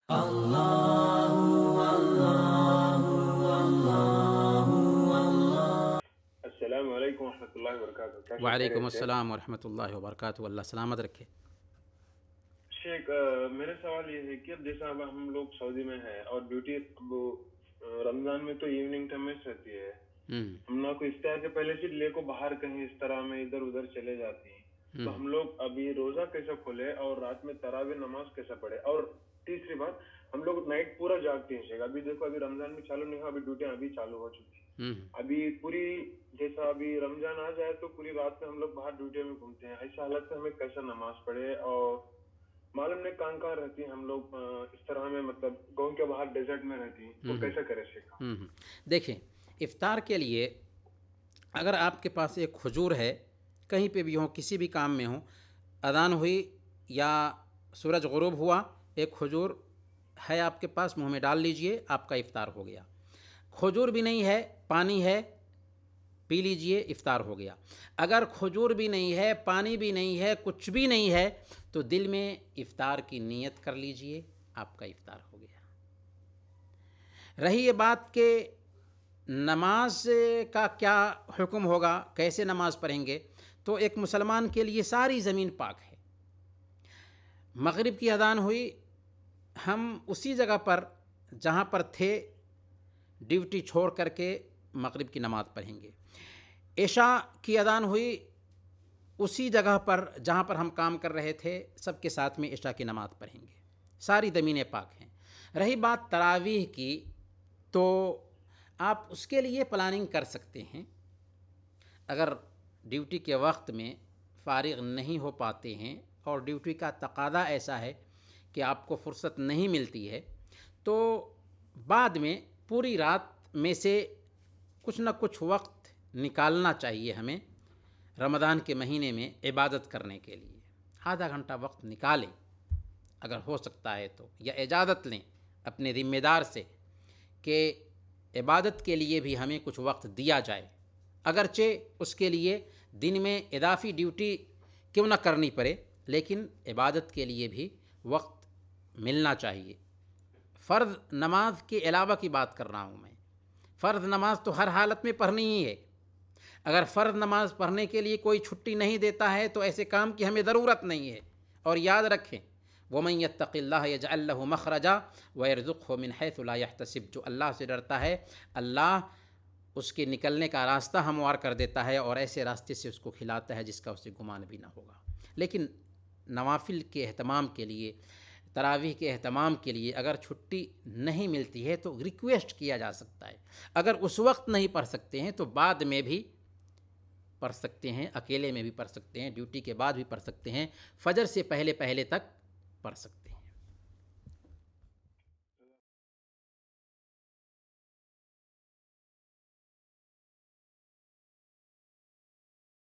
السلام علیکم ورحمۃ اللہ وبرکاتہ. کیسے وعلیکم خیریت سے؟ السلام ورحمۃ اللہ وبرکاتہ. اللہ سلامت رکھے. شیخ، میرا سوال یہ ہے کہ اب جیسا اب ہم لوگ سعودی میں ہیں اور ڈیوٹی اب رمضان میں تو ایوننگ ٹائم میں رہتی ہے. ہم لوگ کو افطار کے پہلے سے لے کو باہر کہیں اس طرح میں ادھر ادھر چلے جاتی ہیں. تو ہم لوگ ابھی روزہ کیسا کھولے اور رات میں تراویح نماز کیسا پڑھے؟ اور تیسری بات، ہم لوگ نائٹ پورا جاگتے ہیں شیخ. ابھی دیکھو ابھی رمضان میں چالو نہیں ہوا، ابھی ڈیوٹیاں ابھی چالو ہو چکی. ابھی پوری جیسا ابھی رمضان آ جائے تو پوری رات میں ہم لوگ باہر ڈیوٹیوں میں گھومتے ہیں. ایسا حالت میں ہمیں کیسا نماز پڑھے؟ اور معلوم نہیں کہاں رہتی ہیں ہم لوگ اس طرح میں، مطلب گاؤں کے باہر ڈیزرٹ میں رہتی ہیں، تو کیسا کرے شیخ؟ دیکھیں، افطار کے لیے اگر آپ کے پاس ایک کھجور ہے، کہیں پہ بھی ہوں، کسی بھی کام میں ہوں، اذان ہوئی یا سورج غروب ہوا، ایک کھجور ہے آپ کے پاس، منہ میں ڈال لیجئے، آپ کا افطار ہو گیا. کھجور بھی نہیں ہے، پانی ہے، پی لیجئے، افطار ہو گیا. اگر کھجور بھی نہیں ہے، پانی بھی نہیں ہے، کچھ بھی نہیں ہے، تو دل میں افطار کی نیت کر لیجئے، آپ کا افطار ہو گیا. رہی یہ بات کہ نماز کا کیا حکم ہوگا، کیسے نماز پڑھیں گے، تو ایک مسلمان کے لیے ساری زمین پاک ہے. مغرب کی اذان ہوئی، ہم اسی جگہ پر جہاں پر تھے ڈیوٹی چھوڑ کر کے مغرب کی نماز پڑھیں گے. عشاء کی اذان ہوئی، اسی جگہ پر جہاں پر ہم کام کر رہے تھے سب کے ساتھ میں عشاء کی نماز پڑھیں گے. ساری زمینیں پاک ہیں. رہی بات تراویح کی، تو آپ اس کے لیے پلاننگ کر سکتے ہیں. اگر ڈیوٹی کے وقت میں فارغ نہیں ہو پاتے ہیں اور ڈیوٹی کا تقاضا ایسا ہے کہ آپ کو فرصت نہیں ملتی ہے، تو بعد میں پوری رات میں سے کچھ نہ کچھ وقت نکالنا چاہیے ہمیں رمضان کے مہینے میں عبادت کرنے کے لیے. آدھا گھنٹہ وقت نکالیں اگر ہو سکتا ہے تو، یا اجازت لیں اپنے ذمہ دار سے کہ عبادت کے لیے بھی ہمیں کچھ وقت دیا جائے، اگرچہ اس کے لیے دن میں اضافی ڈیوٹی کیوں نہ کرنی پڑے، لیکن عبادت کے لیے بھی وقت ملنا چاہیے. فرض نماز کے علاوہ کی بات کر رہا ہوں میں. فرض نماز تو ہر حالت میں پڑھنی ہی ہے. اگر فرض نماز پڑھنے کے لیے کوئی چھٹی نہیں دیتا ہے تو ایسے کام کی ہمیں ضرورت نہیں ہے. اور یاد رکھیں، وَمَن يَتَّقِ اللَّهَ يَجْعَل لَّهُ مَخْرَجًا وَيَرْزُقْهُ مِنْ حَيْثُ لَا يَحْتَسِبُ. جو اللہ سے ڈرتا ہے، اللہ اس کے نکلنے کا راستہ ہموار کر دیتا ہے اور ایسے راستے سے اس کو کھلاتا ہے جس کا اسے گمان بھی نہ ہوگا. لیکن نوافل کے اہتمام کے لیے، تراویح کے اہتمام کے لیے اگر چھٹی نہیں ملتی ہے تو ریکویسٹ کیا جا سکتا ہے. اگر اس وقت نہیں پڑھ سکتے ہیں تو بعد میں بھی پڑھ سکتے ہیں، اکیلے میں بھی پڑھ سکتے ہیں، ڈیوٹی کے بعد بھی پڑھ سکتے ہیں، فجر سے پہلے تک پڑھ سکتے ہیں.